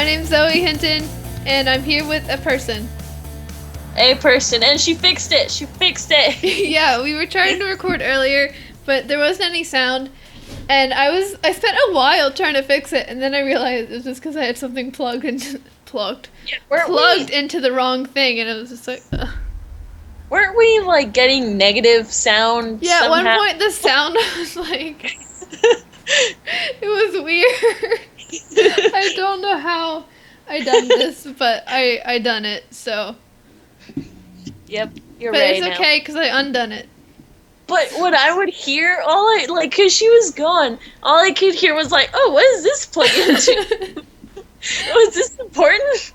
My name's Zoe Hinton, and I'm here with a person. And she fixed it. Yeah, we were trying to record earlier, but there wasn't any sound, and I spent a while trying to fix it, and then I realized it was just because I had something plugged into the wrong thing, and it was just like, ugh. Weren't we, like, getting negative sound Yeah, somehow? at one point the sound was like, it was weird. I don't know how I done this, but I done it, so. Yep, you're but right. But it's okay, because I undone it. But what I would hear, because she was gone, all I could hear was like, oh, what is this plug into? Was this important?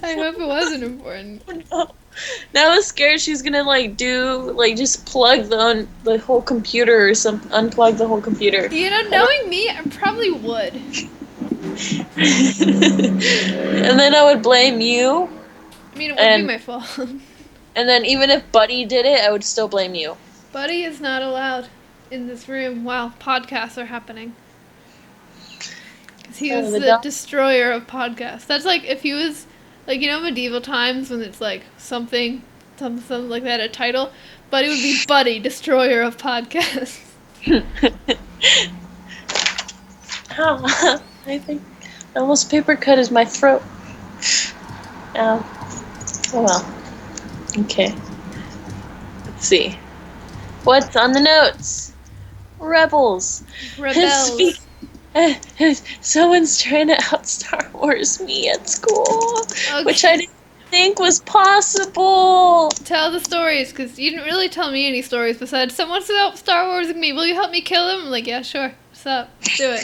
I hope it wasn't important. No. Now I was scared she's gonna, just plug the whole computer or unplug the whole computer. You know, knowing me, I probably would. And then I would blame you. I mean, it would be my fault. And then even if Buddy did it, I would still blame you. Buddy is not allowed in this room while podcasts are happening. Because he was the destroyer of podcasts. That's like if he was, like, you know, medieval times when it's like something like that, a title. Buddy would be Buddy, destroyer of podcasts. Oh, I think I almost paper cut is my throat. Oh well. Okay. Let's see. What's on the notes? Rebels. Someone's trying to out Star Wars me at school, okay. Which I didn't think was possible. Tell the stories, because you didn't really tell me any stories besides someone's out Star Wars with me. Will you help me kill him? I'm like, yeah, sure. What's up? Let's do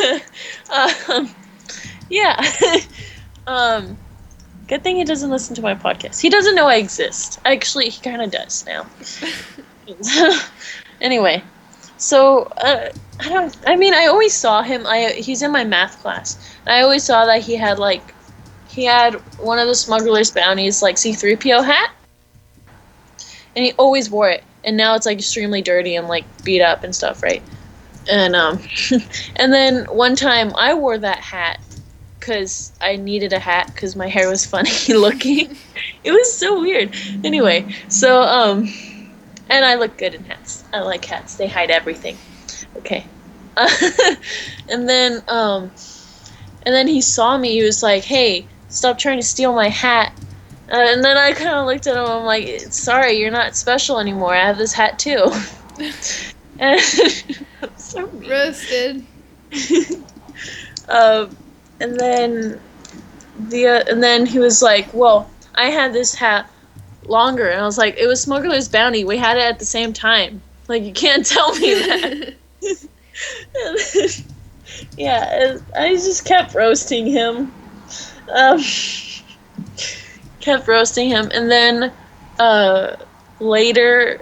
it. Yeah. Good thing he doesn't listen to my podcast. He doesn't know I exist. Actually, he kind of does now. Anyway, so I always saw him. He's in my math class. I always saw that he had one of the smuggler's bounties, like C-3PO hat, and he always wore it. And now it's like extremely dirty and like beat up and stuff, right? And and then one time I wore that hat because I needed a hat because my hair was funny looking. It was so weird. Anyway, so and I look good in hats. I like hats. They hide everything. Okay. And then he saw me. He was like, "Hey, stop trying to steal my hat." And then I kind of looked at him. I'm like, "Sorry, you're not special anymore. I have this hat too." And I'm so mean. Roasted. And then he was like, "Well, I had this hat longer," and I was like, "It was Smuggler's Bounty. We had it at the same time. Like, you can't tell me that." Yeah, I just kept roasting him. And then later,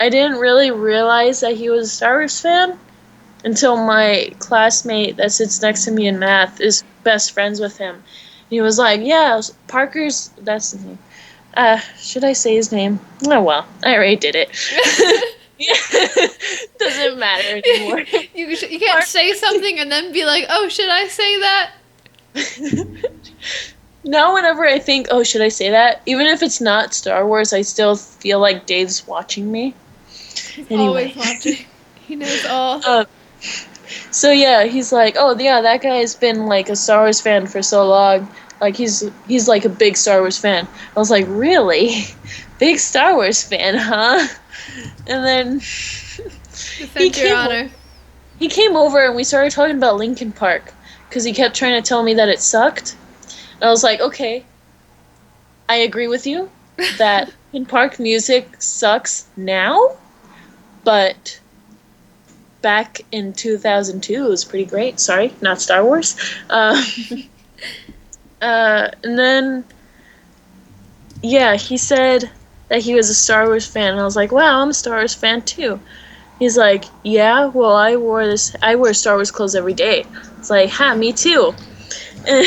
I didn't really realize that he was a Star Wars fan until my classmate that sits next to me in math is best friends with him. And he was like, "Yeah, Parker's," that's his name. Should I say his name? Oh well, I already did it. Doesn't matter anymore. You can't say something and then be like, "Oh, should I say that?" Now whenever I think, "Oh, should I say that?" Even if it's not Star Wars, I still feel like Dave's watching me. He's always watching. He knows all. So yeah, he's like, "Oh yeah, that guy's been like a Star Wars fan for so long. Like he's like a big Star Wars fan." I was like, "Really? Big Star Wars fan, huh?" And then he came over and we started talking about Linkin Park because he kept trying to tell me that it sucked. And I was like, "Okay, I agree with you that Linkin Park music sucks now, but back in 2002 it was pretty great." Sorry, not Star Wars. And then, yeah, he said that he was a Star Wars fan, and I was like, "Wow, I'm a Star Wars fan too." He's like, "Yeah, well, I wear Star Wars clothes every day." It's like, "Ha, me too." And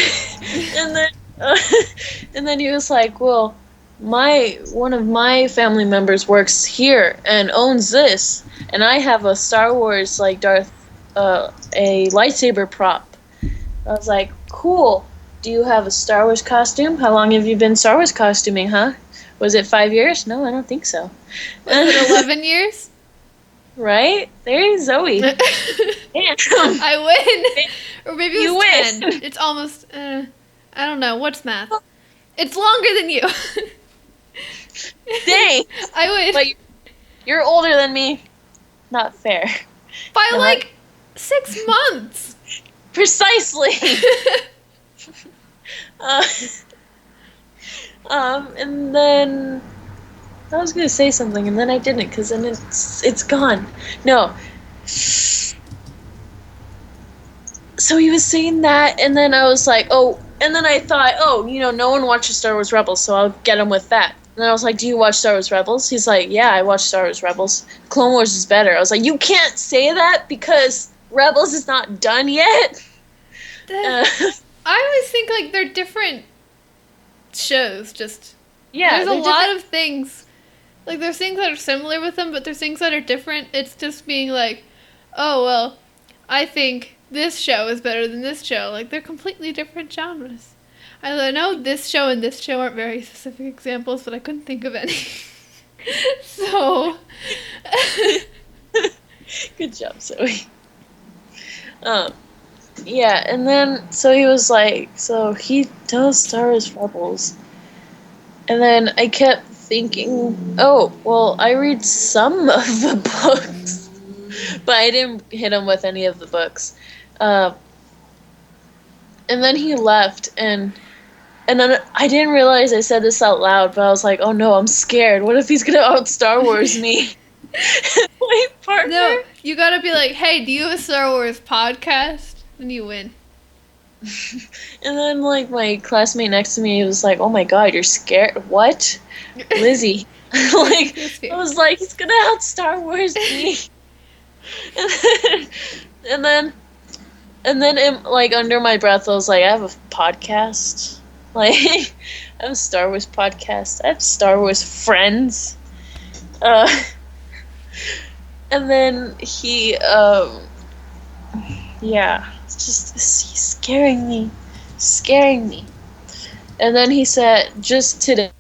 then he was like, "Well, one of my family members works here and owns this, and I have a Star Wars a lightsaber prop I was like, cool. Do you have a Star Wars costume? How long have you been Star Wars costuming, huh? Was it 5 years? No, I don't think so. Was it 11 years? Right? There's Zoe. Damn. I win. Or maybe it was 10. Win. It's almost, I don't know. What's math? It's longer than you. Dang. I win. But you're older than me. Not fair. By like 6 months. Precisely. And then I was gonna say something, and then I didn't, because then it's gone. No. So he was saying that, and then I was like, oh, and then I thought, oh, no one watches Star Wars Rebels, so I'll get him with that. And then I was like, do you watch Star Wars Rebels? He's like, yeah, I watch Star Wars Rebels. Clone Wars is better. I was like, you can't say that because Rebels is not done yet. I always think, like, they're different shows, just... Yeah, there's a lot of things. Like, there's things that are similar with them, but there's things that are different. It's just being like, oh, well, I think this show is better than this show. Like, they're completely different genres. I know this show and this show aren't very specific examples, but I couldn't think of any. So... Good job, Zoe. Yeah, and then, so he was like, so he does Star Wars Rebels. And then I kept thinking, oh, well, I read some of the books. But I didn't hit him with any of the books. And then he left, and then I didn't realize I said this out loud, but I was like, oh no, I'm scared. What if he's gonna out-Star Wars me? My partner? No, you gotta be like, hey, do you have a Star Wars podcast? And you win. And then, like, my classmate next to me was like, oh my god, you're scared? What? Lizzy. Like, I was like, he's gonna out-Star Wars me. and then like, under my breath, I was like, I have a podcast. Like, I have a Star Wars podcast. I have Star Wars friends. And then he, yeah, he's scaring me. And then he said, just today,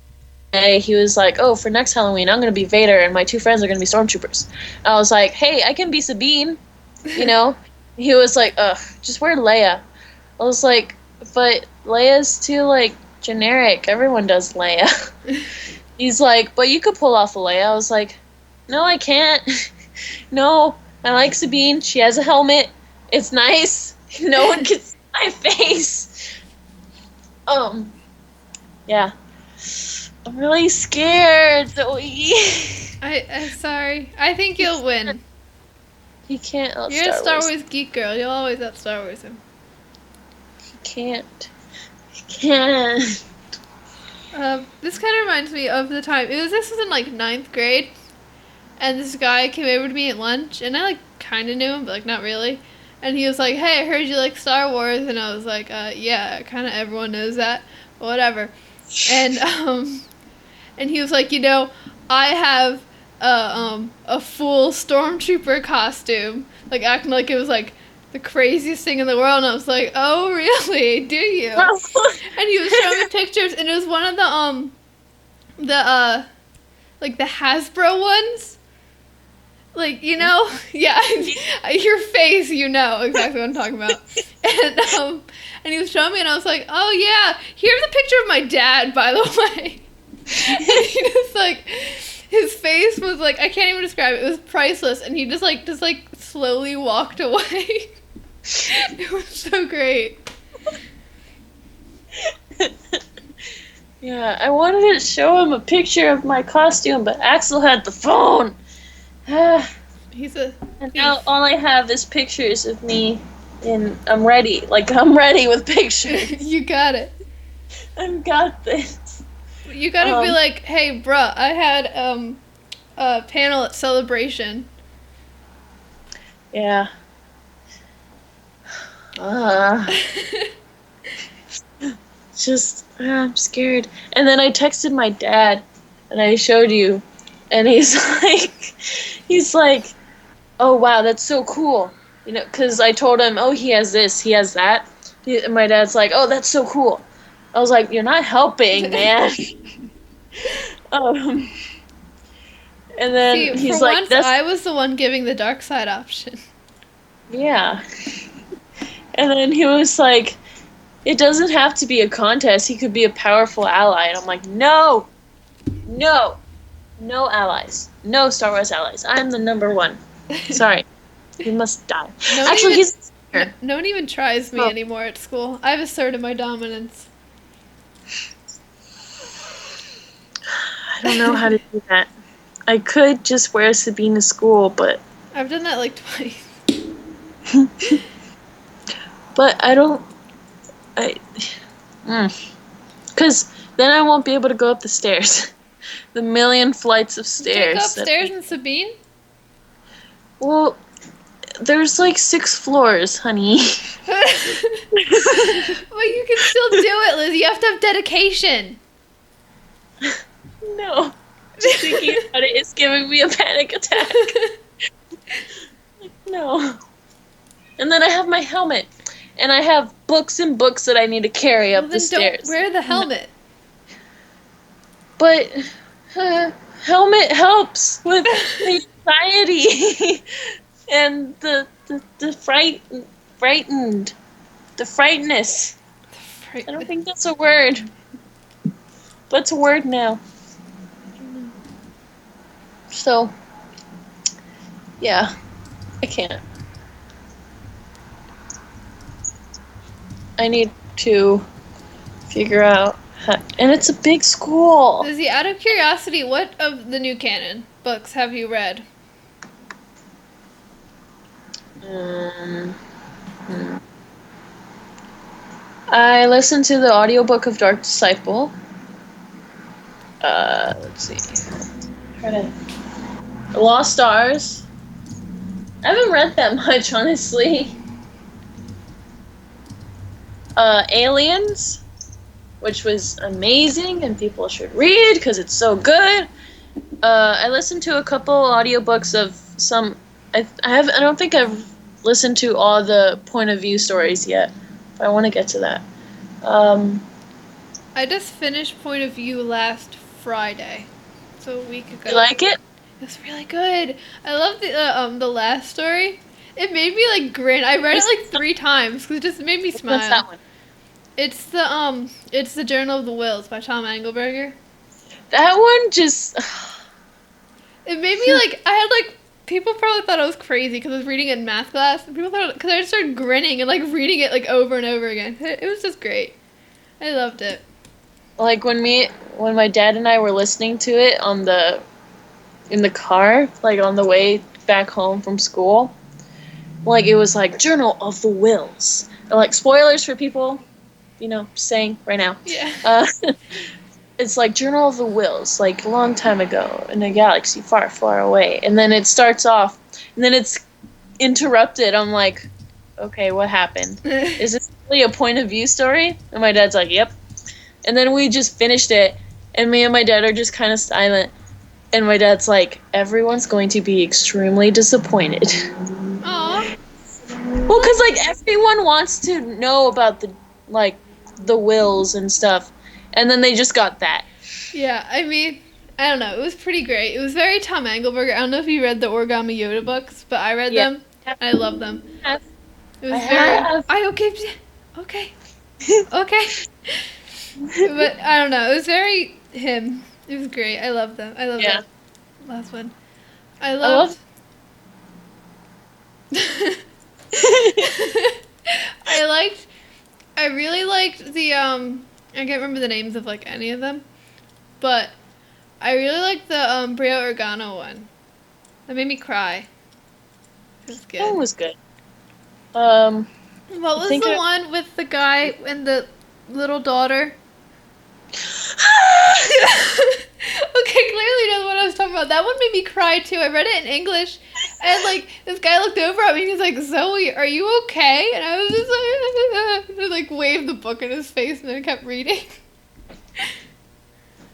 he was like, oh, for next Halloween, I'm going to be Vader, and my 2 friends are going to be Stormtroopers. I was like, hey, I can be Sabine, He was like, ugh, just wear Leia. I was like, but Leia's too, like, generic. Everyone does Leia. He's like, but you could pull off a Leia. I was like, no, I can't. No, I like Sabine. She has a helmet. It's nice. No one can see my face. Yeah. I'm really scared, Zoe. I'm sorry. I think you'll win. He can't out-Star Wars. You're a Star Wars geek girl. You'll always out-Star Wars him. He can't. He can't. This kind of reminds me of the time. This was in, like, 9th grade. And this guy came over to me at lunch. And I, like, kind of knew him, but, like, not really. And he was like, hey, I heard you like Star Wars. And I was like, yeah, kind of everyone knows that. Whatever. And, and he was like, I have a full Stormtrooper costume. Like, acting like it was, like, the craziest thing in the world. And I was like, oh, really? Do you? And he was showing me pictures. And it was one of the Hasbro ones. Like, yeah, your face, exactly what I'm talking about. And he was showing me, and I was like, oh, yeah, here's a picture of my dad, by the way. And he just, like, his face was, like, I can't even describe it. It was priceless, and he just slowly walked away. It was so great. Yeah, I wanted to show him a picture of my costume, but Axel had the phone. And now all I have is pictures of me, and I'm ready. Like, I'm ready with pictures. You got it. I've got this. You gotta be like, hey, bruh, I had a panel at Celebration. Yeah. I'm scared. And then I texted my dad, and I showed you, and he's like, oh wow, that's so cool, because I told him, oh, he has this, he has that, And my dad's like, oh, that's so cool. I was like, you're not helping, man. um, and then See, he's for like, once, that's, I was the one giving the dark side option. yeah. And then he was like, it doesn't have to be a contest. He could be a powerful ally. And I'm like, no, no, no allies. No Star Wars allies. I'm the number one. Sorry. He must die. Actually, he's... No one even tries me anymore at school. I've asserted my dominance. I don't know how to do that. I could just wear Sabine to school, but... I've done that like twice. But I don't... Because then I won't be able to go up the stairs. The million flights of stairs. You can't go upstairs in Sabine? Well, there's like 6 floors, honey. Well, you can still do it, Liz. You have to have dedication. No. Just thinking about it is giving me a panic attack. No. And then I have my helmet. And I have books and books that I need to carry up the stairs. Don't wear the helmet. But helmet helps with the anxiety and the frightened. The frightness. I don't think that's a word. But it's a word now. So, yeah, I can't. I need to figure out how, and it's a big school. Lizzie, out of curiosity, what of the new canon books have you read? I listened to the audiobook of Dark Disciple. Let's see. Lost Stars. I haven't read that much, honestly. Aliens, which was amazing and people should read because it's so good. I listened to a couple audiobooks of some... I don't think I've listened to all the point of view stories yet. But I want to get to that. I just finished Point of View last Friday, so a week ago. You like it? It was really good. I love the last story. It made me like grin. I read it like 3 times because it just made me smile. What's that one? It's the Journal of the Wills by Tom Engelberger. That one just... It made me like, I had like, people probably thought I was crazy because I was reading it in math class. People thought, because I just started grinning and like reading it like over and over again. It was just great. I loved it. Like when my dad and I were listening to it in the car, like on the way back home from school, like it was like Journal of the Wills. And, like spoilers for people, saying right now. Yeah. It's like Journal of the Wills, like a long time ago in a galaxy far, far away. And then it starts off, and then it's interrupted. I'm like, okay, what happened? Is this really a point of view story? And my dad's like, yep. And then we just finished it, and me and my dad are just kind of silent. And my dad's like, everyone's going to be extremely disappointed. Aww. Well, because, like, everyone wants to know about the wills and stuff. And then they just got that. Yeah, I mean, I don't know. It was pretty great. It was very Tom Engelberger. I don't know if you read the Origami Yoda books, but I read them. I love them. It was okay. But I don't know. It was very him. It was great. I love them. I love that last one. I really liked the I can't remember the names of like any of them, but I really liked the Brio Organo one. That made me cry. It was good. That one was good. What was the one with the guy and the little daughter? Okay, clearly knows what I was talking about. That one made me cry too. I read it in English, and like this guy looked over at me and he's like, "Zoe, are you okay?" And I was just like waved the book in his face and then kept reading.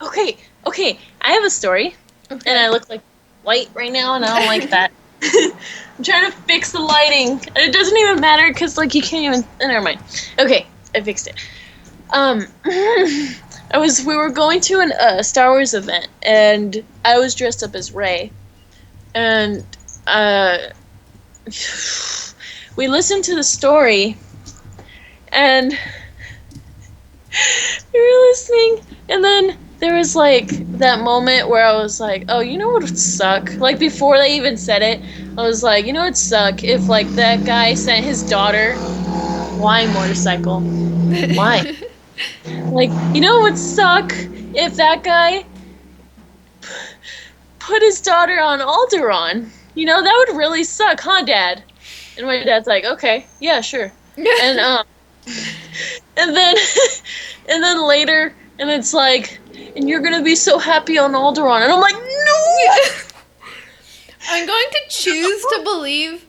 Okay. I have a story, and I look like white right now, and I don't like that. I'm trying to fix the lighting. It doesn't even matter because, like, you can't even. Never mind. Okay, I fixed it. We were going to a Star Wars event, and I was dressed up as Rey, and we listened to the story, and we were listening, and then there was like that moment where I was like, oh, you know what would suck? Like before they even said it, I was like, you know what'd suck if like that guy sent his daughter. Why motorcycle? Why? Like, you know what would suck if that guy put his daughter on Alderaan? You know, that would really suck, huh, Dad? And my dad's like, okay, yeah, sure. And and then and then later, and it's like, and you're gonna be so happy on Alderaan, and I'm like, no. I'm going to choose to believe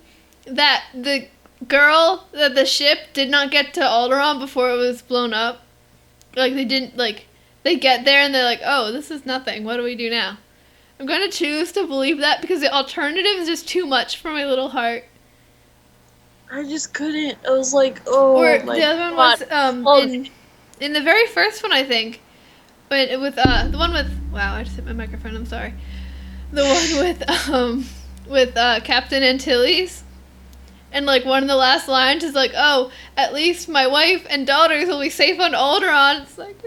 that the girl, that the ship did not get to Alderaan before it was blown up. Like, they didn't, like, they get there and they're like, oh, this is nothing. What do we do now? I'm going to choose to believe that because the alternative is just too much for my little heart. I just couldn't. I was like, oh, or my the other one God. was in the very first one, I think. But with the one with, wow, I just hit my microphone. I'm sorry. The one with Captain Antilles. And, like, one of the last lines is like, oh, at least my wife and daughters will be safe on Alderaan. It's like...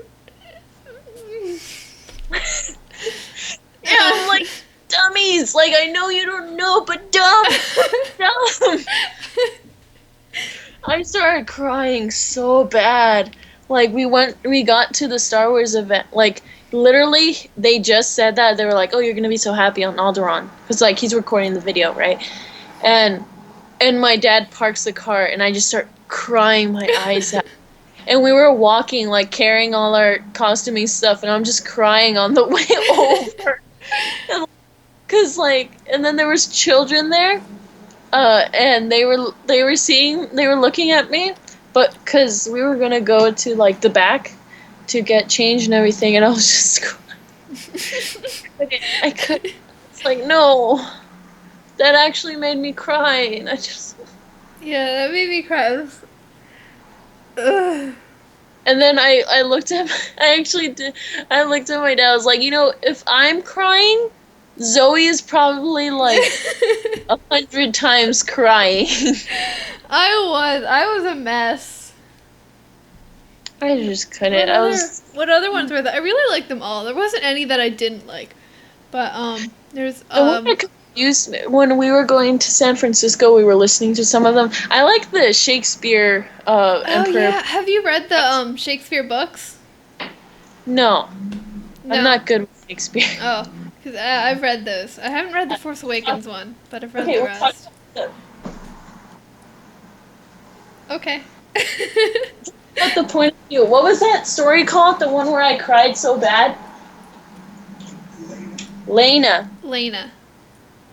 yeah, I'm like, dummies. Like, I know you don't know, but dumb. Dumb. I started crying so bad. Like, we got to the Star Wars event. Like, literally, they just said that. They were like, oh, you're going to be so happy on Alderaan. Because, like, he's recording the video, right? And my dad parks the car, and I just start crying my eyes out. And we were walking, like, carrying all our costuming stuff, and I'm just crying on the way over. Cause, like, and then there was children there, and they were looking at me, but cause we were gonna go to, like, the back to get changed and everything, and I was just crying. I couldn't. It's like, no. That actually made me cry, and I just... Yeah, that made me cry. Ugh. And then I looked at... I actually did... I looked at my dad, I was like, you know, if I'm crying, Zoe is probably, like, 100 times crying. I was a mess. I just couldn't. What other ones were there? I really liked them all. There wasn't any that I didn't like. But, there's, The one that confused me, when we were going to San Francisco, we were listening to some of them. I like the Shakespeare, Emperor. Yeah. Have you read the, Shakespeare books? No. I'm not good with Shakespeare. Oh, because I've read those. I haven't read the Force Awakens one, but I've read the rest. Okay. What's the point of view? What was that story called? The one where I cried so bad? Lena.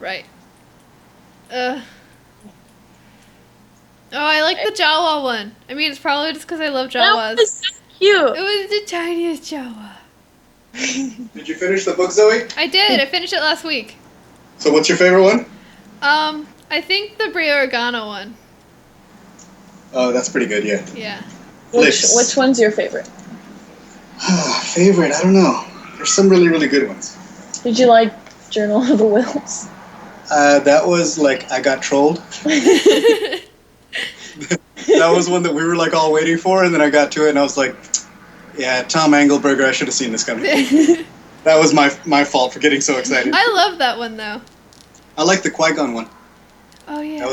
Right. Oh, I like the Jawa one. I mean, it's probably just because I love Jawas. That was so cute. It was the tiniest Jawa. Did you finish the book, Zoe? I did. I finished it last week. So what's your favorite one? I think the Brie Organa one. Oh, that's pretty good, yeah. Yeah. Which one's your favorite? Favorite? I don't know. There's some really, really good ones. Did you like Journal of the Wills? That was like, I got trolled. That was one that we were like all waiting for, and then I got to it and I was like, yeah, Tom Engelberger, I should have seen this coming. That was my fault for getting so excited. I love that one, though. I like the Qui-Gon one. Oh, yeah.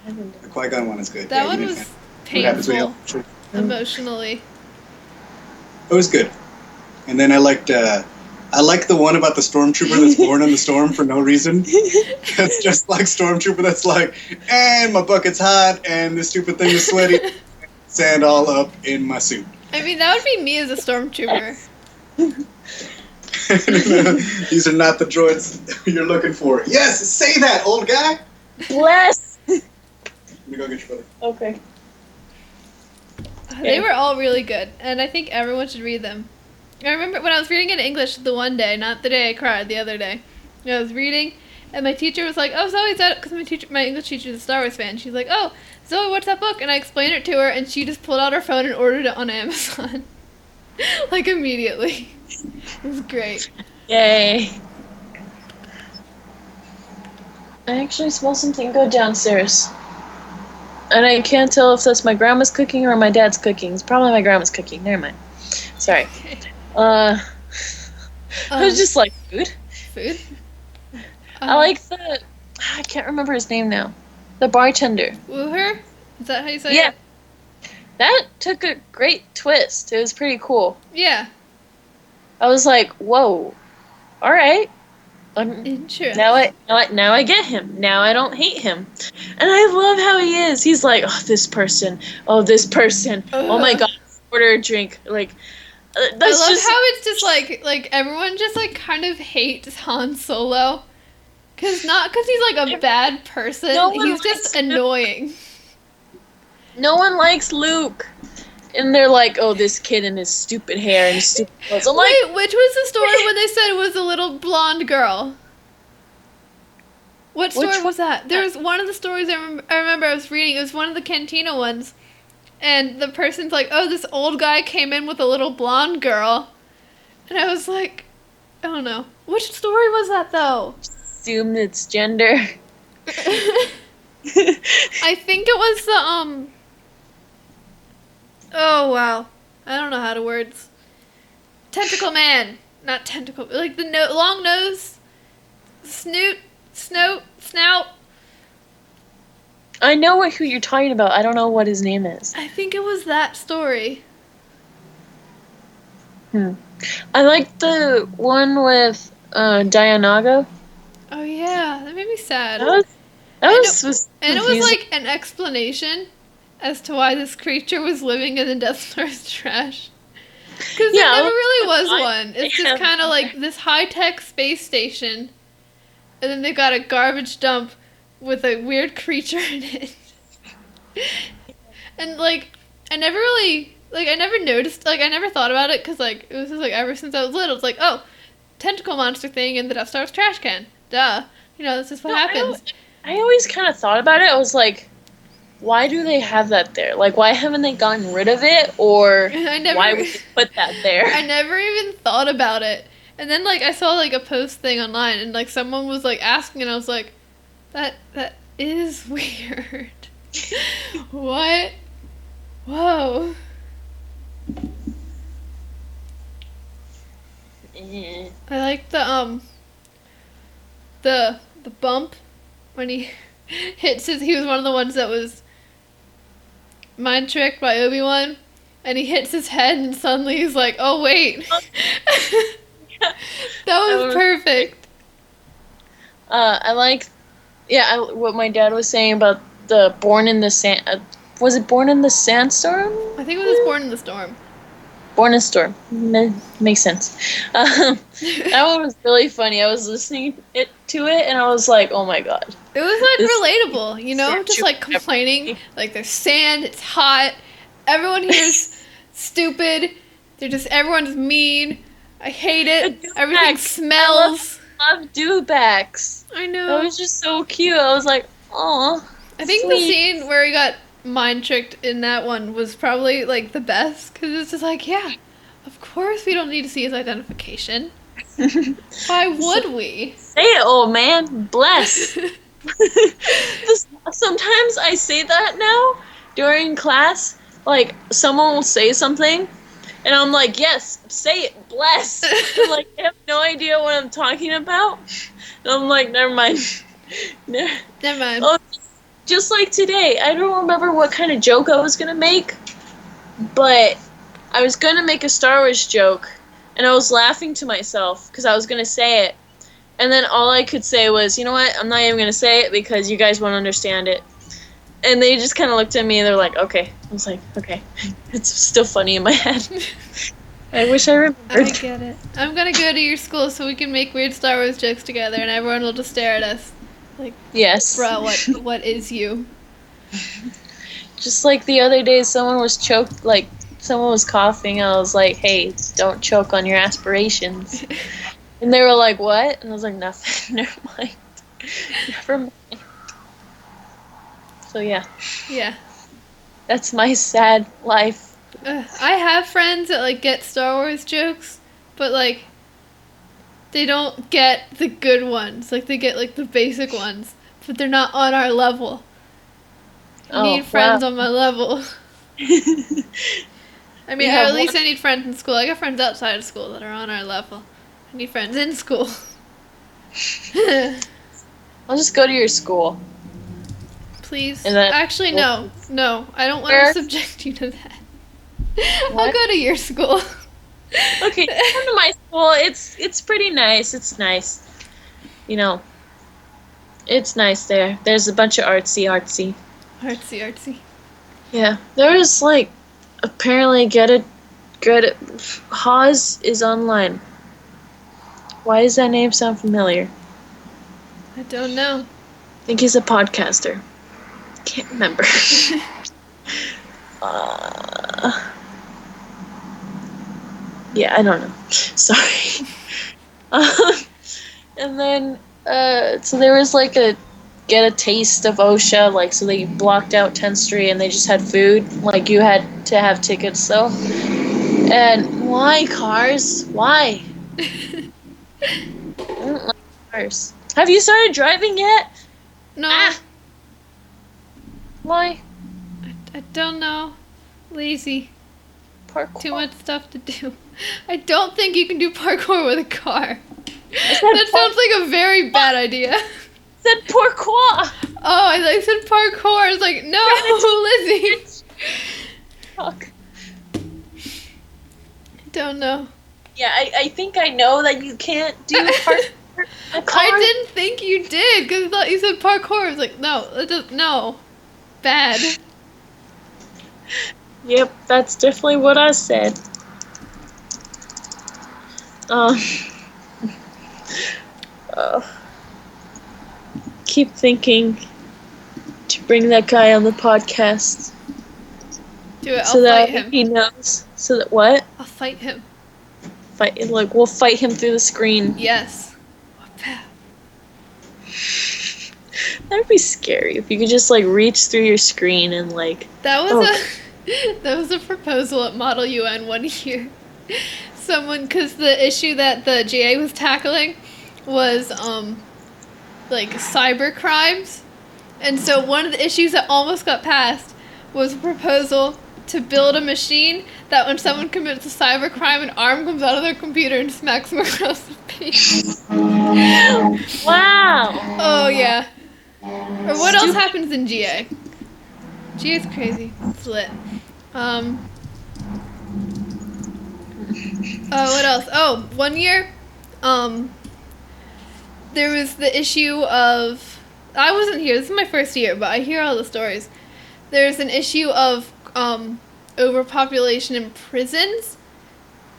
The Qui-Gon one is good. That yeah, one was painful, emotionally. It was good. And then I liked the one about the stormtrooper that's born in the storm for no reason. That's just like stormtrooper that's like, and my bucket's hot, and this stupid thing is sweaty, sand all up in my suit. I mean, that would be me as a stormtrooper. These are not the droids you're looking for. Yes, say that, old guy. Bless. Let me go get your brother. Okay. They were all really good, and I think everyone should read them. I remember when I was reading in English the one day, not the day I cried, the other day. I was reading, And my teacher was like, "Oh, Zoe's that," because my English teacher is a Star Wars fan. She's like, "Oh, Zoe, what's that book?" And I explained it to her, and she just pulled out her phone and ordered it on Amazon, like immediately. It was great. Yay! I actually smell something good downstairs, and I can't tell if that's my grandma's cooking or my dad's cooking. It's probably my grandma's cooking. Never mind. Sorry. I was just like food. Food. I like I can't remember his name now. The bartender. Wooher? Is that how you say Yeah. it? That took a great twist. It was pretty cool. Yeah. I was like, whoa. All right. Interesting. Now I get him. Now I don't hate him. And I love how he is. He's like, oh, this person. Oh, this person. Oh my god. Order a drink. Like, I love how it's just like everyone just like kind of hates Han Solo. Not because he's like a bad person. He's just annoying. No one likes Luke. And they're like, oh, this kid and his stupid hair and his stupid clothes. I'm like, wait, which was the story when they said it was a little blonde girl? What story was that? There was one of the stories I remember I was reading. It was one of the Cantina ones. And the person's like, oh, this old guy came in with a little blonde girl. And I was like, I don't know. Which story was that, though? Assume it's gender. I think it was the, oh, wow. I don't know how to words. Tentacle man. Not tentacle. Like the long nose. Snout. I know who you're talking about. I don't know what his name is. I think it was that story. I like the one with Dianago. Oh, yeah. That made me sad. That was and it was like an explanation as to why this creature was living in the Death Star's trash. Because there never really was one. It's just kind of like this high-tech space station, and then they've got a garbage dump with a weird creature in it. And, like, I never noticed, like, I never thought about it, because, like, it was just, like, ever since I was little, it's like, oh, tentacle monster thing in the Death Star's trash can. Duh. You know, this is what happens. I always kind of thought about it. I was like, why do they have that there? Like, why haven't they gotten rid of it? Or why would they put that there? I never even thought about it. And then, like, I saw, like, a post thing online, and, like, someone was, like, asking, and I was like, that is weird. What? Whoa. I like the bump when he hits he was one of the ones that was mind tricked by Obi-Wan, and he hits his head and suddenly he's like, oh wait. That was perfect. I like what my dad was saying about the Born in the Sand. Was it Born in the Sandstorm? I think it was Born in the Storm. Born in the Storm. Makes sense. That one was really funny. I was listening to it, and I was like, oh my god. It was, like, relatable, you know? Just, like, complaining. Like, there's sand, it's hot, everyone here is stupid, everyone's mean, I hate it, everything smells. I love dewbacks. I know. That was just so cute. I was like, aw. I think the scene where he got mind tricked in that one was probably, like, the best, because it's just like, yeah, of course we don't need to see his identification. Why would we? Say it, old man. Bless. Sometimes I say that now during class. Like, someone will say something, and I'm like, yes, say it, bless. I'm like, I have no idea what I'm talking about. And I'm like, never mind. Never mind. Oh, just like today, I don't remember what kind of joke I was going to make, but I was going to make a Star Wars joke, and I was laughing to myself because I was going to say it. And then all I could say was, you know what, I'm not even going to say it because you guys won't understand it. And they just kind of looked at me and they're like, okay. I was like, okay. It's still funny in my head. I wish I remembered. I get it. I'm going to go to your school so we can make weird Star Wars jokes together and everyone will just stare at us. Like, yes. Bro, what is you? Just like the other day, someone was coughing. I was like, hey, don't choke on your aspirations. And they were like, what? And I was like, nothing. Never mind. Never mind. So yeah, Yeah. that's my sad life. I have friends that like get Star Wars jokes, but like they don't get the good ones. Like they get like the basic ones, but they're not on our level. I need friends on my level. I mean, at least I need friends in school. I got friends outside of school that are on our level. I need friends in school. I'll just go to your school. Please. Actually, no. No, I don't want to subject you to that. What? I'll go to your school. Okay, come to my school. It's pretty nice. It's nice. You know, it's nice there. There's a bunch of artsy. Artsy. Yeah, there is like apparently get it. Haas is online. Why does that name sound familiar? I don't know. I think he's a podcaster. Can't remember. Yeah, I don't know. Sorry. And then, so there was like get a taste of OSHA, like, so they blocked out 10th Street and they just had food. Like, you had to have tickets, though. And why cars? Why? I don't like cars. Have you started driving yet? No. Why? I don't know. Lazy. Parkour. Too much stuff to do. I don't think you can do parkour with a car. That sounds like a very bad idea. I said pourquoi. Oh, I thought you said parkour. I was like, no, Lizzy. Fuck. I don't know. Yeah, I think I know that you can't do parkour. I didn't think you did because I thought you said parkour. I was like, no. Bad. Yep, that's definitely what I said. Keep thinking to bring that guy on the podcast. Do it. I'll so that fight him. He knows. So that what? I'll fight him. We'll fight him through the screen. Yes. That'd be scary if you could just like reach through your screen and like. That was a proposal at Model UN one year. Because the issue that the GA was tackling was like cyber crimes, and so one of the issues that almost got passed was a proposal to build a machine that when someone commits a cyber crime, an arm comes out of their computer and smacks them across the face. Wow. Oh yeah. Or what else happens in GA? GA's crazy. It's lit. What else? Oh, one year, there was the issue of, I wasn't here, this is my first year, but I hear all the stories. There's an issue of, overpopulation in prisons,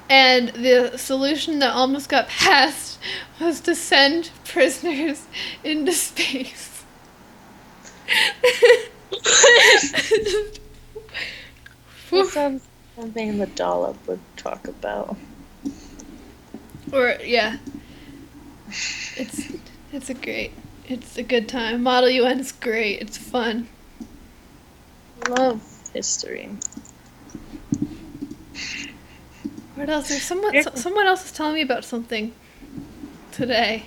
and the solution that almost got passed was to send prisoners into space. That sounds something the dollop would talk about. Or yeah, it's a good time. Model UN is great. It's fun. Love history. What else? There's someone else was telling me about something today.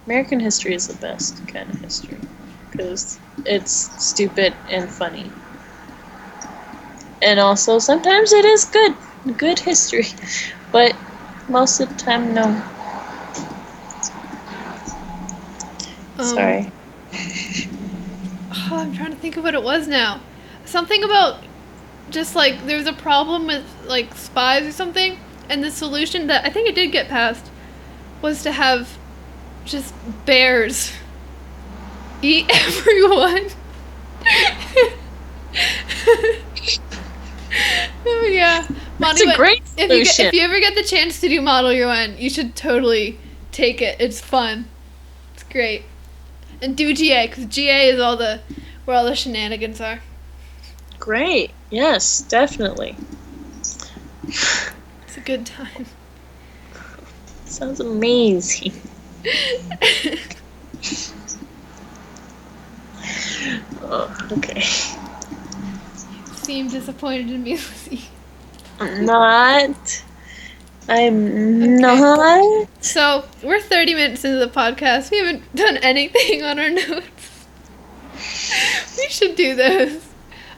American history is the best kind of history because it's stupid and funny. And also, sometimes it is good history, but most of the time, no. Sorry. Oh, I'm trying to think of what it was now. Something about just like there was a problem with like spies or something, and the solution that I think it did get passed was to have just bears eat everyone. Oh yeah, That's a great solution. If you ever get the chance to do Model UN, you should totally take it. It's fun. It's great. And do GA, because GA is where all the shenanigans are. Great. Yes, definitely. It's a good time. Sounds amazing. Oh, okay. Seem disappointed in me, Lizzy. I'm not. I'm Okay. not. So, we're 30 minutes into the podcast. We haven't done anything on our notes. We should do those.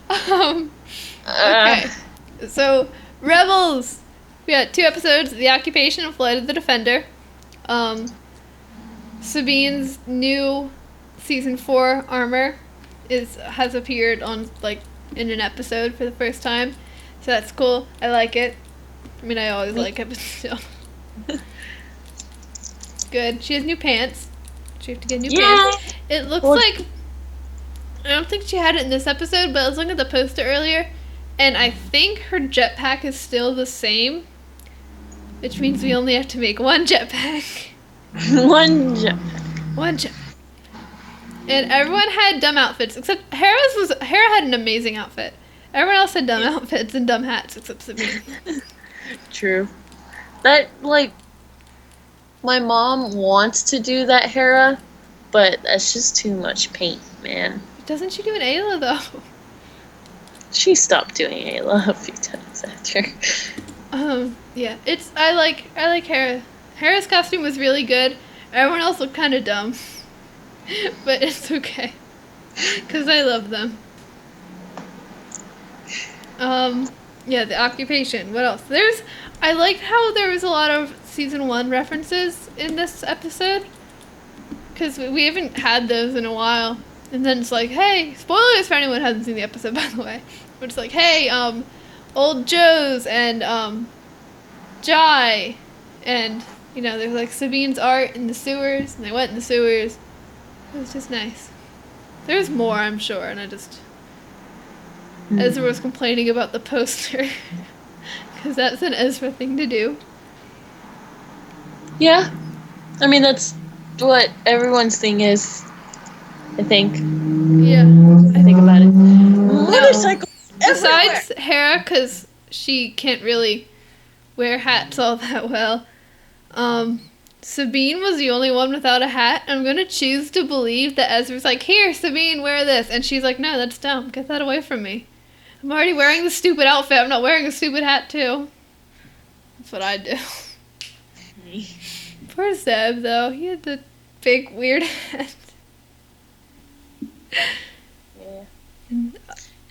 Okay. So, Rebels! We got 2 episodes, The Occupation and Flight of the Defender. Sabine's new season 4 armor has appeared on, like, in an episode for the first time. So that's cool. I like it. I mean, I always like it, but still. Good. She has new pants. She have to get new pants. It looks like... I don't think she had it in this episode, but I was looking at the poster earlier, and I think her jetpack is still the same, which means we only have to make 1 jetpack. One jetpack. 1 jetpack. And everyone had dumb outfits, except Hera had an amazing outfit. Everyone else had dumb outfits and dumb hats, except Sabine. True. That, like, my mom wants to do that Hera, but that's just too much paint, man. Doesn't she do an Ayla, though? She stopped doing Ayla a few times after. Yeah. I like Hera. Hera's costume was really good. Everyone else looked kind of dumb. But it's okay. Because I love them. Yeah, The Occupation. What else? I liked how there was a lot of season 1 references in this episode. Because we haven't had those in a while. And then it's like, hey, spoilers for anyone who hasn't seen the episode, by the way. But it's like, hey, Old Joe's and, Jai. And, you know, there's like Sabine's art in the sewers. And they went in the sewers. It was just nice. There's more, I'm sure. And I just... Ezra was complaining about the poster. Because that's an Ezra thing to do. Yeah. I mean, that's what everyone's thing is, I think. Yeah. I think about it. Motorcycles everywhere! Besides Hera, because she can't really wear hats all that well. Sabine was the only one without a hat. I'm going to choose to believe that Ezra's like, here, Sabine, wear this. And she's like, no, that's dumb. Get that away from me. I'm already wearing the stupid outfit. I'm not wearing a stupid hat, too. That's what I do. Poor Zeb, though. He had the big, weird hat. Yeah.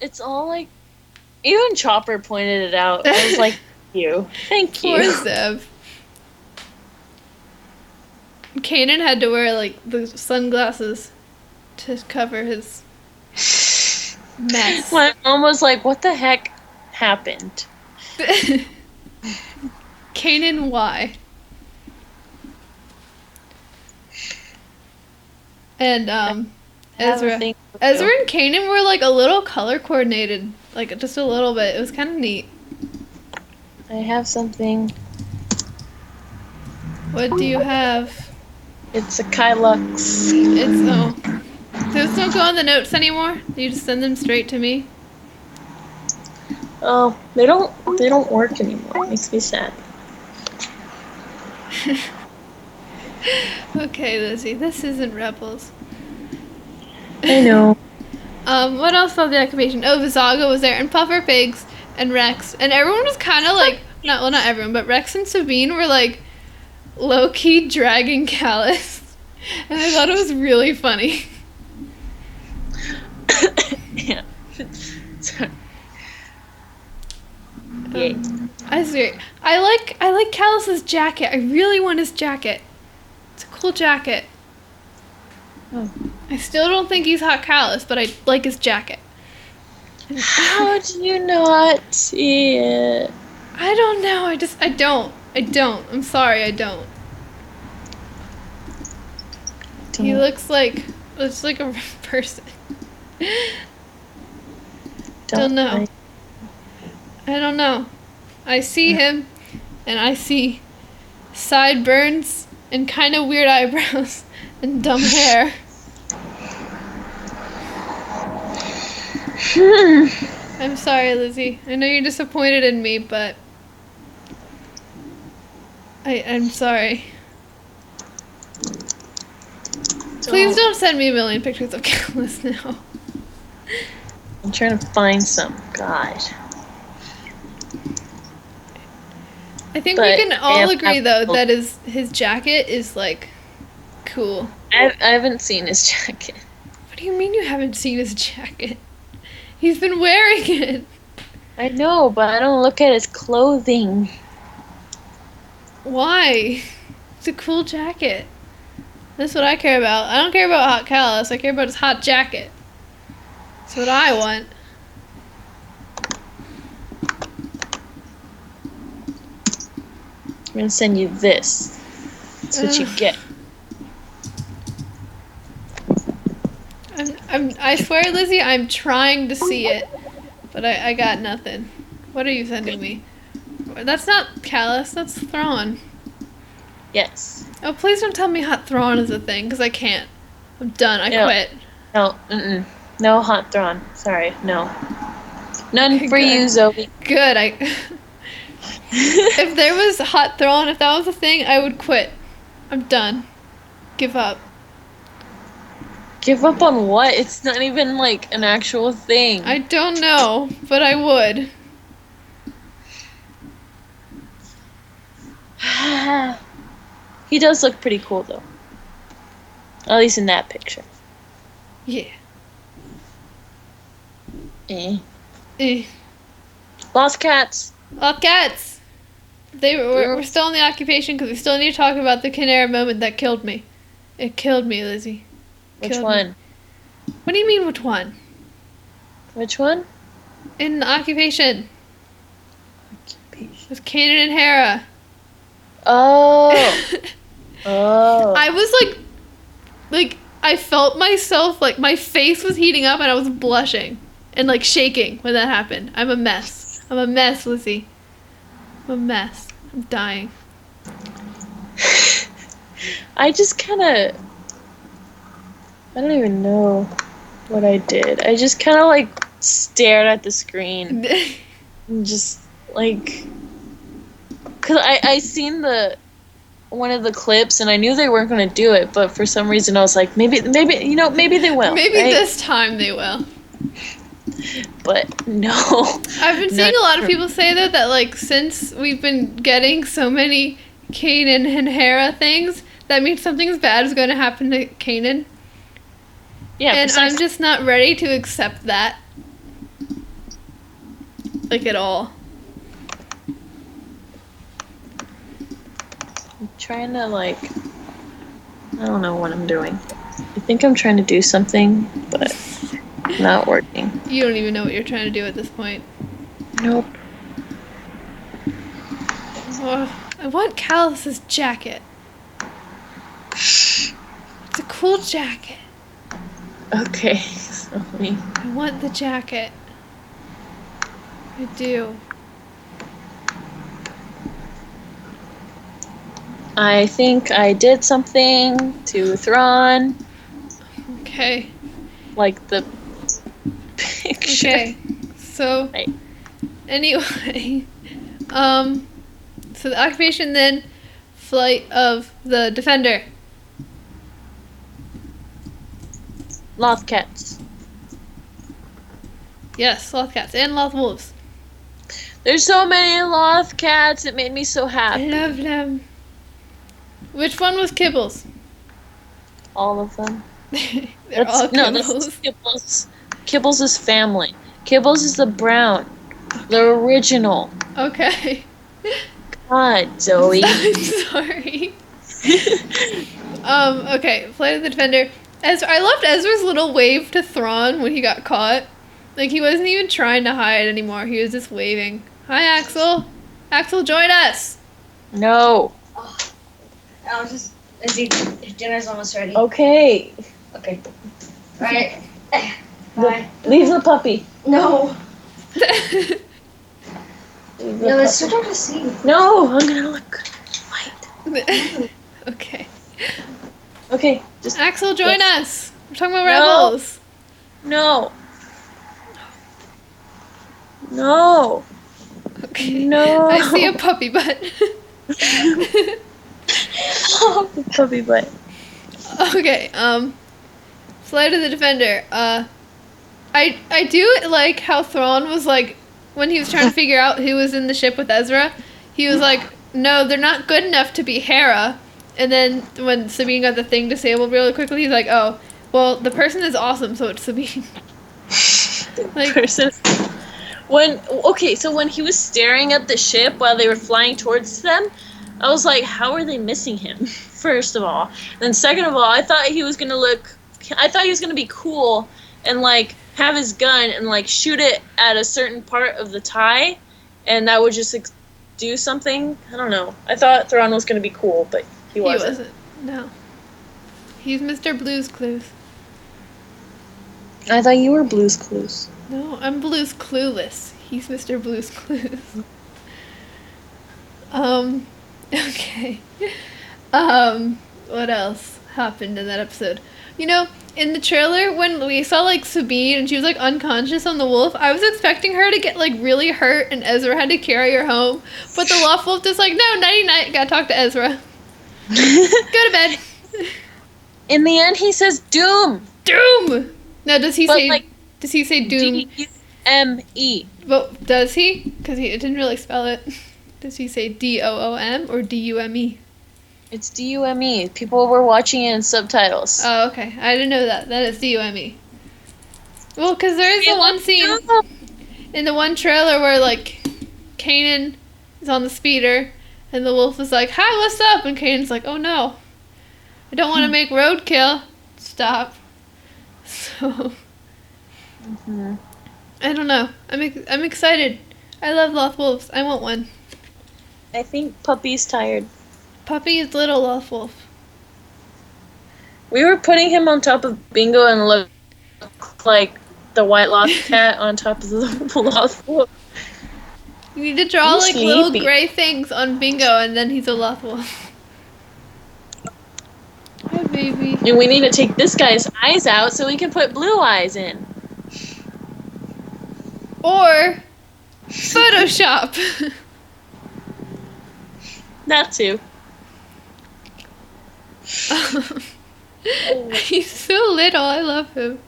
It's all like... Even Chopper pointed it out. I was like, thank you. Poor Zeb. Kanan had to wear, like, the sunglasses to cover his mess. My mom was like, what the heck happened? Kanan, why? And, Ezra and Kanan were, like, a little color coordinated. Like, just a little bit. It was kind of neat. I have something. What do you have? It's a Kylux. Those don't go on the notes anymore? You just send them straight to me? Oh, they don't work anymore. It makes me sad. Okay, Lizzy, this isn't Rebels. I know. What else about the occupation? Oh, Vizaga was there, and Puffer Pigs, and Rex, and everyone was kind of like, not everyone, but Rex and Sabine were like, low-key dragging Callus. And I thought it was really funny. Yeah. Sorry. Yay. I swear. I like Callus's jacket. I really want his jacket. It's a cool jacket. Oh. I still don't think he's hot Callus, but I like his jacket. How do you not see it? I don't know. I don't. I'm sorry, I don't. He looks like a person. Don't know. I don't know. I see him, and I see sideburns and kind of weird eyebrows and dumb hair. I'm sorry, Lizzy. I know you're disappointed in me, but I'm sorry. Please don't send me a million pictures of Callus now. I'm trying to find some. God. I think we can all agree, though, that his jacket is, like, cool. I haven't seen his jacket. What do you mean you haven't seen his jacket? He's been wearing it. I know, but I don't look at his clothing. Why? It's a cool jacket. That's what I care about. I don't care about hot Callus. I care about his hot jacket. That's what I want. I'm gonna send you this. That's what you get. I swear, Lizzie, I'm trying to see it, but I got nothing. What are you sending me? That's not Callus, that's Thrawn. Yes. Oh, please don't tell me hot Thrawn is a thing, because I can't. I'm done, I quit. No, no hot Thrawn. Sorry, no. None for Good. you, Zoe. Good, if there was hot Thrawn, if that was a thing, I would quit. I'm done. Give up. Give up on what? It's not even, like, an actual thing. I don't know, but I would. He does look pretty cool, though. At least in that picture. Yeah. Eh. Eh. Lost cats. Lost cats! We're still in the occupation because we still need to talk about the Canara moment that killed me. It killed me, Lizzie. Which one? What do you mean, which one? Which one? In the occupation. With Kanan and Hera. Oh. Oh. I was like, I felt myself, like, my face was heating up and I was blushing and, like, shaking when that happened. I'm a mess. I'm a mess, Lizzie. I'm a mess. I'm dying. I just kind of... I don't even know what I did. I just kind of, like, stared at the screen. And just, like... Because I seen one of the clips, and I knew they weren't going to do it, but for some reason I was like, maybe they will. Maybe right? this time they will. But no. I've been seeing a lot of people say, though, that, like, since we've been getting so many Kanan and Hera things, that means something bad is going to happen to Kanan. Yeah, and I'm just not ready to accept that. Like, at all. I'm trying to, like... I don't know what I'm doing. I think I'm trying to do something, but not working. You don't even know what you're trying to do at this point. Nope. Oh, I want Callus's jacket. It's a cool jacket. Okay, sorry. I want the jacket. I do. I think I did something to Thrawn. Okay. Like the picture. Okay. So, right. Anyway, so the occupation then, flight of the Defender. Loth cats. Yes, sloth cats and sloth wolves. There's so many Loth cats. It made me so happy. I love them. Which one was Kibbles? All of them. They're all Kibbles. No, this is Kibbles. Kibbles is family. Kibbles is the brown. The original. Okay. God, Zoe. I'm sorry. Okay, Flight of the Defender. I loved Ezra's little wave to Thrawn when he got caught. Like, he wasn't even trying to hide anymore. He was just waving. Hi, Axel. Axel, join us. No. Oh, I was just... Dinner's almost ready. Okay. Okay. Alright. Bye. Leave the puppy. No. Leave the No, it's so puppy. hard to see. No, I'm gonna look white. Okay. Okay, just... Axel, join us. We're talking about No. Rebels. No. No. Okay. No. I see a puppy butt. Oh, the puppy butt. Okay, Flight of the Defender. I do like how Thrawn was like, when he was trying to figure out who was in the ship with Ezra, he was like, no, they're not good enough to be Hera. And then when Sabine got the thing disabled really quickly, he's like, oh, well, the person is awesome, so it's Sabine. Like, person. So when he was staring at the ship while they were flying towards them, I was like, how are they missing him? First of all. And then second of all, I thought he was gonna be cool and like have his gun and like shoot it at a certain part of the tie, and that would just do something. I don't know. I thought Thrawn was gonna be cool, but he wasn't. No. He's Mr. Blue's Clues. I thought you were Blue's Clues. No, I'm Blue's Clueless. He's Mr. Blue's Clues. Okay. What else happened in that episode? You know, in the trailer, when we saw, like, Sabine and she was, like, unconscious on the wolf, I was expecting her to get, like, really hurt and Ezra had to carry her home. But the Lost Wolf just like, no, nighty-night, gotta talk to Ezra. Go to bed. In the end, he says Doom! Doom! No, does he say Doom? D-U-M-E. But does he? Because it didn't really spell it. Does he say D-O-O-M or D-U-M-E? It's D-U-M-E. People were watching it in subtitles. Oh, okay. I didn't know that. That is D-U-M-E. Well, because there is the one scene in the one trailer where, like, Kanan is on the speeder and the wolf is like, hi, what's up? And Kanan's like, oh no. I don't want to make roadkill. Stop. So, I don't know. I'm excited. I love Lost Wolves. I want one. I think Puppy's tired. Puppy is little Lost Wolf. We were putting him on top of Bingo and looked like the white lost cat on top of the Lost Wolf. You need to draw like little gray things on Bingo and then he's a Lost Wolf. Hi, baby. And we need to take this guy's eyes out so we can put blue eyes in. Or Photoshop. That too. He's so little. I love him.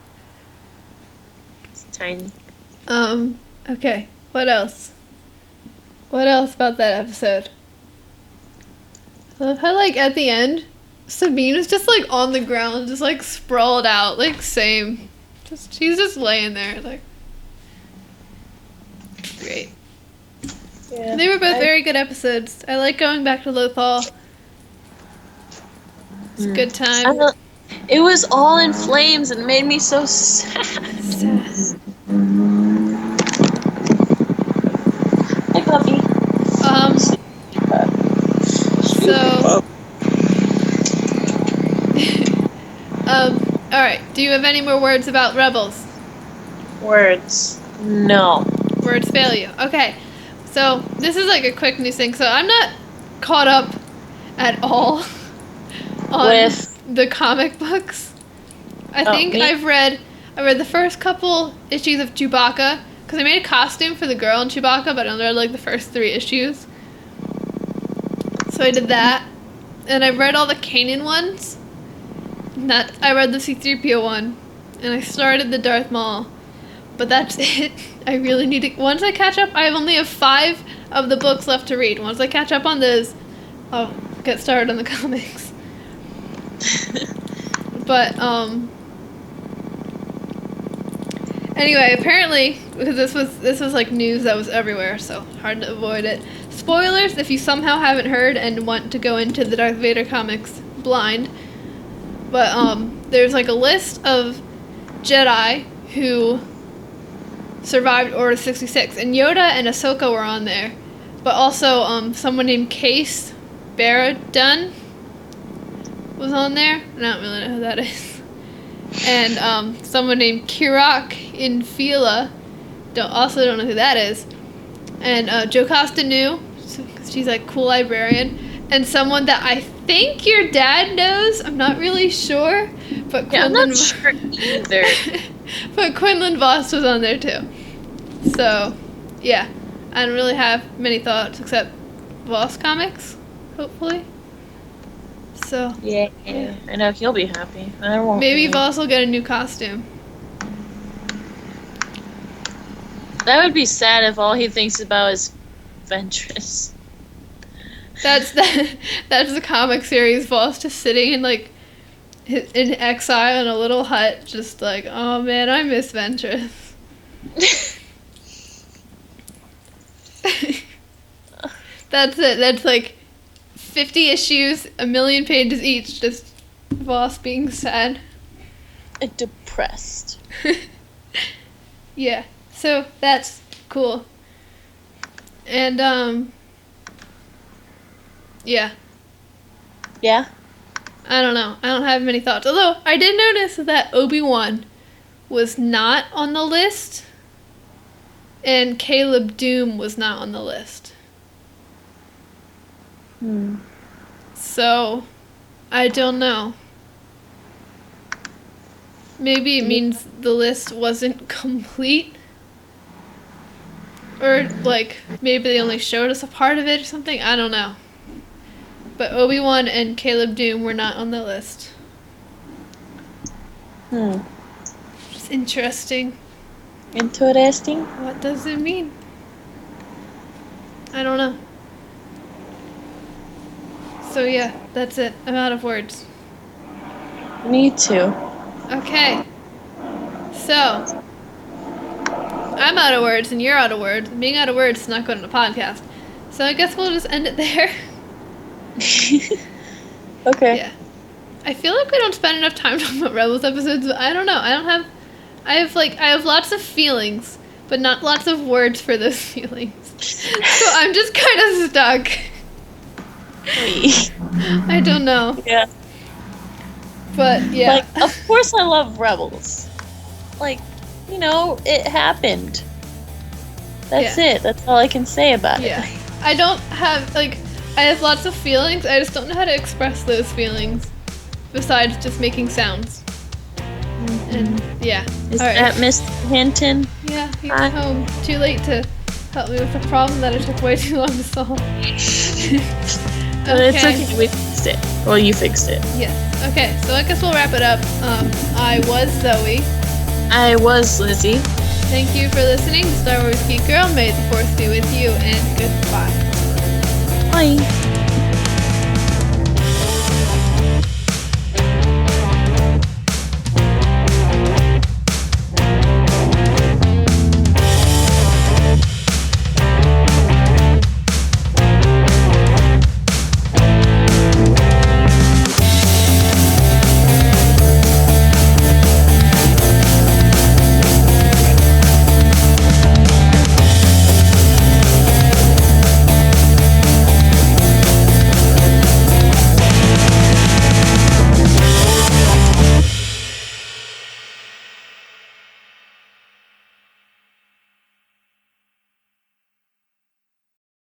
It's tiny. Okay. What else? What else about that episode? I love how, like, at the end, Sabine is just, like, on the ground, just, like, sprawled out, like, same. She's just laying there, like. Great. Yeah, They were both very good episodes. I like going back to Lothal. It's a good time. It was all in flames and made me so sad. Hey, puppy. Alright, do you have any more words about Rebels? Words. No. Words fail you. Okay, so this is like a quick news thing. So I'm not caught up at all on the comic books. I think I read the first couple issues of Chewbacca because I made a costume for the girl in Chewbacca, but I only read like the first 3 issues. So I did that, and I read all the Kanan ones. I read the C-3PO one, and I started the Darth Maul. But that's it. I really need to. Once I catch up, I only have 5 of the books left to read. Once I catch up on those, I'll get started on the comics. But anyway, apparently because this was like news that was everywhere, so hard to avoid it. Spoilers if you somehow haven't heard and want to go into the Darth Vader comics blind. But there's like a list of Jedi who survived Order 66, and Yoda and Ahsoka were on there, but also someone named Case Barradun was on there. I don't really know who that is. And someone named Kirak Infila, also don't know who that is. And Jocasta knew, because she's like cool librarian, and someone that I think your dad knows. I'm not really sure, but I'm not sure either. But Quinlan Voss was on there too. So, yeah, I don't really have many thoughts except Voss comics, hopefully. So So Yeah, I know he'll be happy. I won't. maybe be. Voss will get a new costume. That would be sad if all he thinks about is Ventress. That's the comic series. Voss just sitting in like in exile in a little hut, just like, oh man, I miss Ventress. That's it. That's like 50 issues, 1,000,000 pages each, just Voss being sad. And depressed. Yeah. So that's cool. And yeah. Yeah? I don't know. I don't have many thoughts. Although I did notice that Obi-Wan was not on the list and Caleb Doom was not on the list. So, I don't know. Maybe it means the list wasn't complete. Or, like, maybe they only showed us a part of it or something. I don't know. But Obi-Wan and Caleb Doom were not on the list. It's interesting. Interesting. What does it mean? I don't know. So yeah, that's it. I'm out of words. Me too. Okay. So, I'm out of words and you're out of words. Being out of words is not good on a podcast. So I guess we'll just end it there. Okay. Yeah. I feel like we don't spend enough time talking about Rebels episodes, but I don't know. I have lots of feelings, but not lots of words for those feelings. So I'm just kind of stuck. I don't know. Yeah. But yeah. Like, of course I love Rebels. Like, you know, it happened. That's it. That's all I can say about it. Yeah. I don't have, like, I have lots of feelings. I just don't know how to express those feelings besides just making sounds. And yeah. Is all right. that Mr. Hinton? Yeah, he's home. Too late to help me with a problem that it took way too long to solve. But it's okay, we fixed it. Well, you fixed it. Yes. Okay, so I guess we'll wrap it up. I was Zoe. I was Lizzie. Thank you for listening to Star Wars Geek Girl. May the Force be with you, and goodbye. Bye.